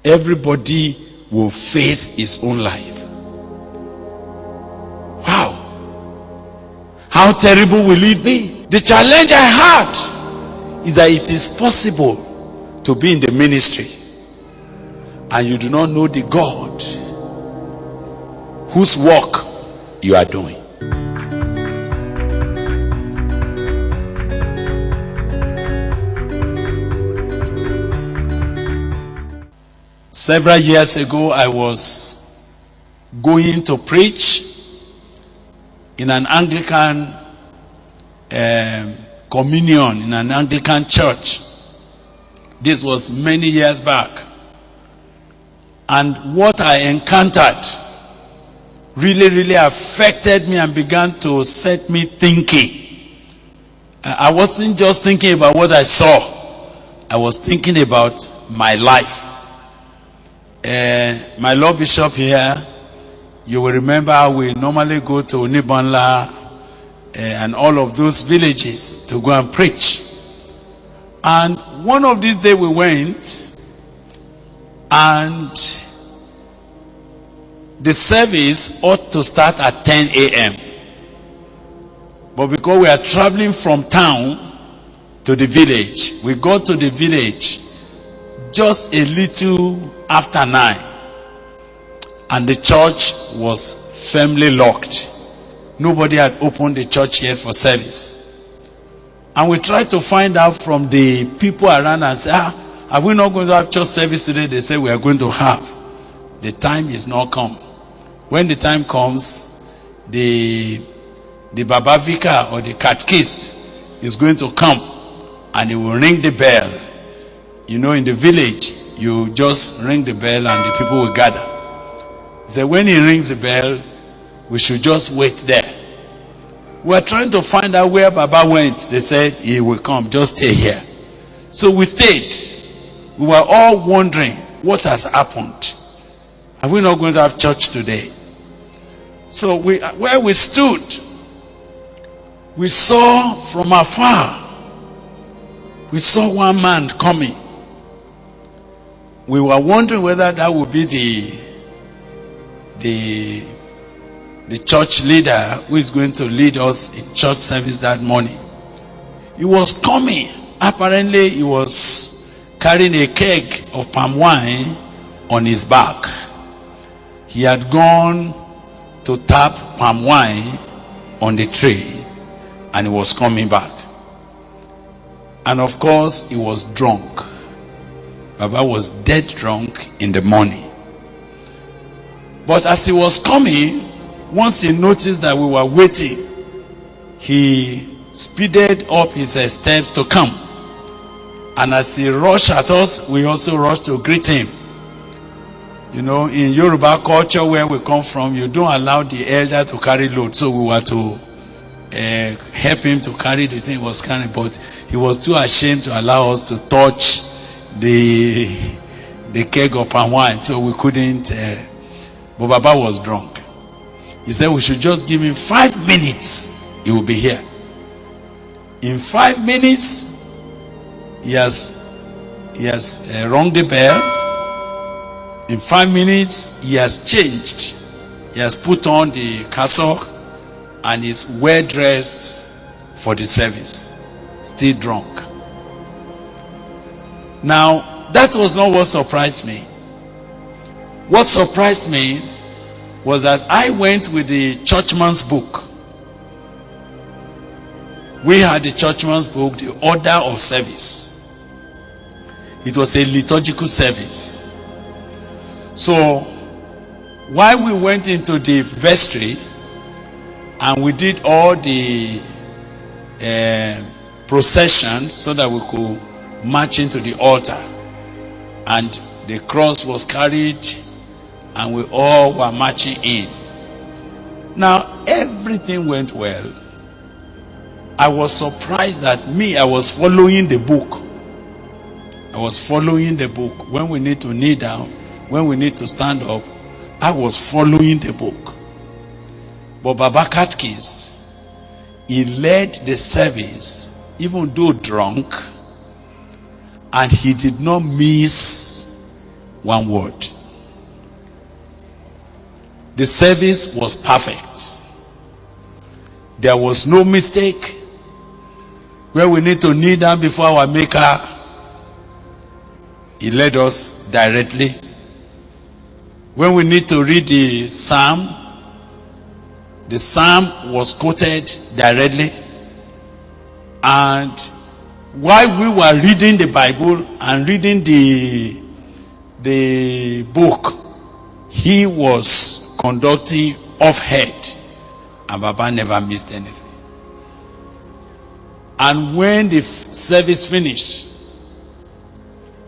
everybody will face his own life. Wow. How terrible will it be? The challenge I had is that it is possible to be in the ministry and you do not know the God whose work you are doing. Several years ago, I was going to preach in an Anglican communion in an Anglican church. This was many years back. And what I encountered really affected me and began to set me thinking. I wasn't just thinking about what I saw. I was thinking about my life. My Lord Bishop here, you will remember how we normally go to Nibanla and all of those villages to go and preach. And one of these days we went, and the service ought to start at 10 a.m. But because we are traveling from town to the village, we got to the village just a little after 9. And the church was firmly locked. Nobody had opened the church yet for service. And we tried to find out from the people around and say, are we not going to have church service today? They say we are going to have. The time is not come. When the time comes, the Baba Vicar or the catechist is going to come and he will ring the bell. You know, in the village, you just ring the bell and the people will gather. So when he rings the bell, we should just wait there. We are trying to find out where Baba went. They said he will come, just stay here. So we stayed. We were all wondering what has happened. Are we not going to have church today? So where we stood, we saw from afar, we saw one man coming. We were wondering whether that would be the church leader who is going to lead us in church service that morning. He was coming. Apparently he was carrying a keg of palm wine on his back. He had gone to tap palm wine on the tree and he was coming back. And of course he was drunk. Baba was dead drunk in the morning. But as he was coming, once he noticed that we were waiting, he speeded up his steps to come. And as he rushed at us, we also rushed to greet him. You know, in Yoruba culture where we come from, you don't allow the elder to carry load. So we were to help him to carry the thing he was carrying. But he was too ashamed to allow us to touch the keg of palm wine. So we couldn't. But Baba was drunk. He said we should just give him 5 minutes. He will be here. In 5 minutes, he has rung the bell. In 5 minutes, he has changed. He has put on the cassock and is well dressed for the service. Still drunk. Now, that was not what surprised me. What surprised me was that I went with the churchman's book. We had the churchman's book, the order of service. It was a liturgical service. So, while we went into the vestry and we did all the procession so that we could march into the altar, and the cross was carried and we all were marching in. Now, everything went well. I was surprised that I was following the book. I was following the book. When we need to kneel down, when we need to stand up, I was following the book. But Baba Catechist, he led the service, even though drunk, and he did not miss one word. The service was perfect. There was no mistake. Where we need to kneel down before our Maker, He led us directly. When we need to read the psalm was quoted directly. And while we were reading the Bible and reading the book, he was conducting off head, and Baba never missed anything. And when the service finished,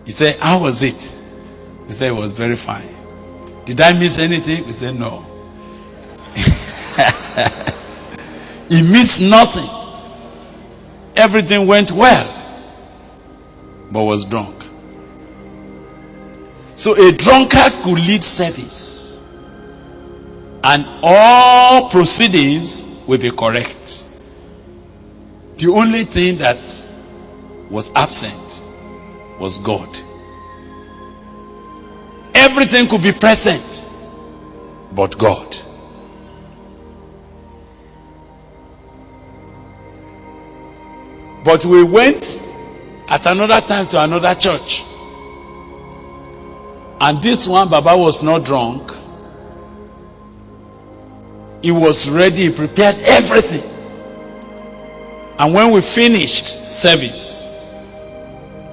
he said, "How was it?" He said, "It was very fine." "Did I miss anything?" We said, "No." He missed nothing. Everything went well, but was drunk. So a drunkard could lead service, and all proceedings will be correct. The only thing that was absent was God. Everything could be present, but God. But we went at another time to another church. And this one, Baba was not drunk. He was ready, he prepared everything. And when we finished service,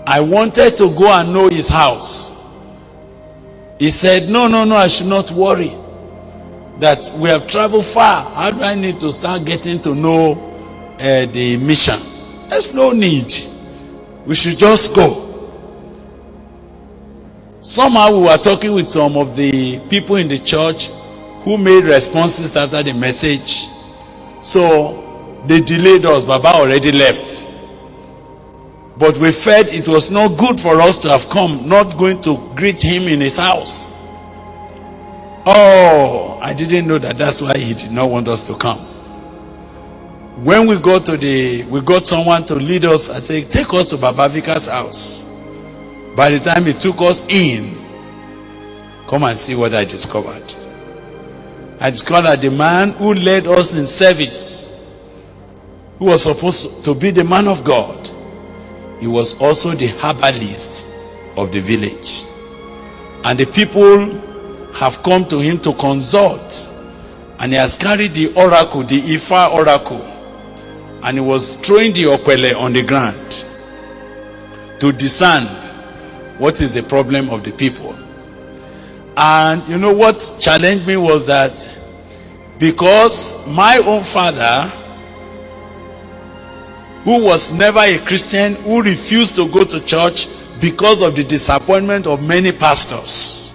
I wanted to go and know his house. He said, no, I should not worry. That we have traveled far. How do I need to start getting to know the mission? There's no need. We should just go. Somehow we were talking with some of the people in the church who made responses after the message. So they delayed us. Baba already left. But we felt it was not good for us to have come, not going to greet him in his house. Oh, I didn't know that. That's why he did not want us to come. When we got someone to lead us. I said, take us to Baba Vika's house. By the time he took us in, come and see what I discovered. I discovered that the man who led us in service, who was supposed to be the man of God, he was also the herbalist of the village. And the people have come to him to consult. And he has carried the oracle, the IFA oracle. And he was throwing the 𝐻𝐿𝐴 on the ground to discern what is the problem of the people. And you know what challenged me was that because my own father, who was never a Christian, who refused to go to church because of the disappointment of many pastors,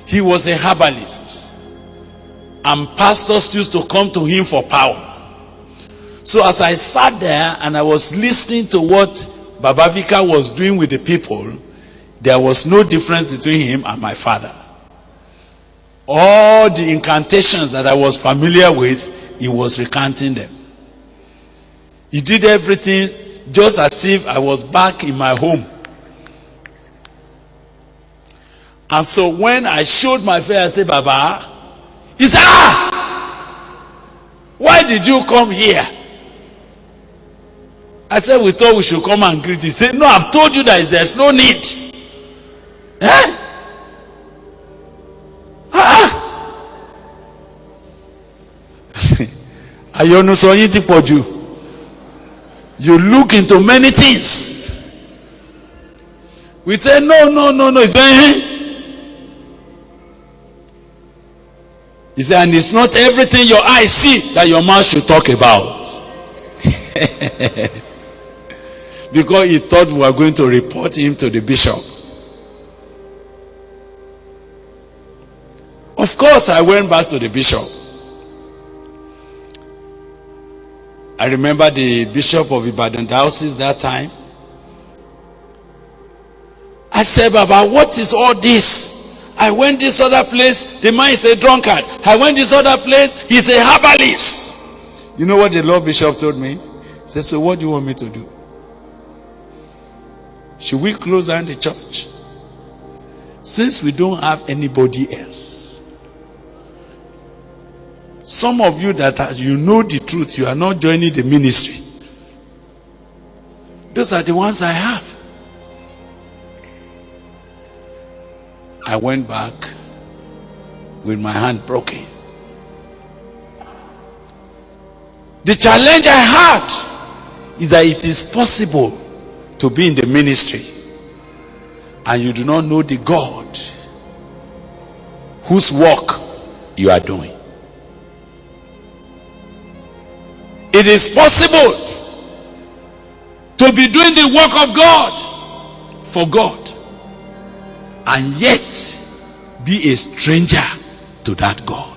he was a herbalist. And pastors used to come to him for power. So as I sat there and I was listening to what Baba Vika was doing with the people, there was no difference between him and my father. All the incantations that I was familiar with, he was recanting them. He did everything just as if I was back in my home. And so when I showed my face, I said, Baba, he said, why did you come here? I said, we thought we should come and greet. He said, no, I've told you that there's no need. You look into many things. We say, no. He said, and it's not everything your eyes see that your mouth should talk about. Because he thought we were going to report him to the bishop. Of course, I went back to the bishop. I remember the bishop of Ibadan diocese that time. I said, Baba, what is all this? I went this other place, the man is a drunkard. I went this other place, he's a herbalist. You know what the Lord Bishop told me? He said, so what do you want me to do? Should we close down the church? Since we don't have anybody else, some of you that you know the truth, you are not joining the ministry. Those are the ones I have. I went back with my hand broken. The challenge I had is that it is possible to be in the ministry and you do not know the God whose work you are doing. It is possible to be doing the work of God for God and yet be a stranger to that God.